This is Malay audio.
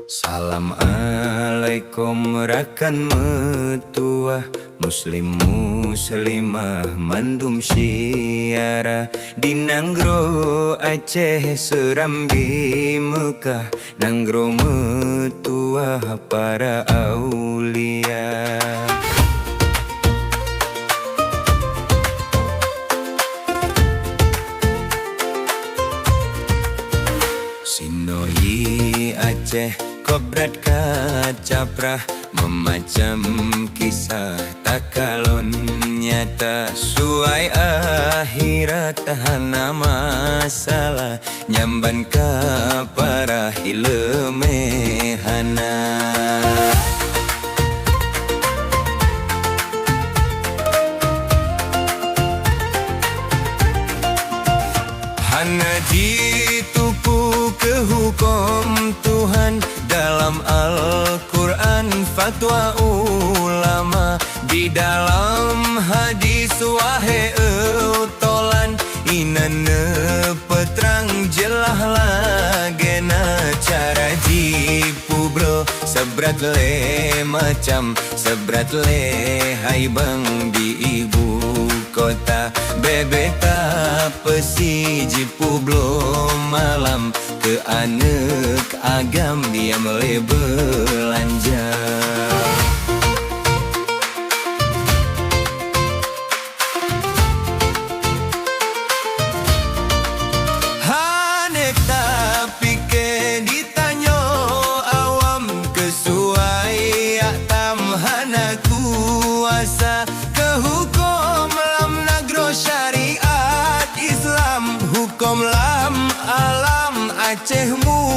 Salam alaikum rakan metua, muslim muslimah mandum syiara. Di Nanggro Aceh Serambi Mekah, Nanggro metua para aulia. Sinoi Aceh Kobrat kacaprah, memacam kisah takalon nyata. Suai akhirat hana masalah, nyamban ka para hilemehana. Hana ditupu ke hukum Tuhan dalam Al-Quran, fatwa ulama di dalam hadis wahe eutolan. Inana petrang jelah lagena cara jipu bro, sebrat le macam sebrat le hai bang di ibu kota. Bebeta pesi jipu belum malam, ke anek agam diam le belanja. Hanek tapi ke ditanyo awam, kesuai atam hana kuasa ke hukum lam nagro syariat Islam. Hukum lam alam Aceh mu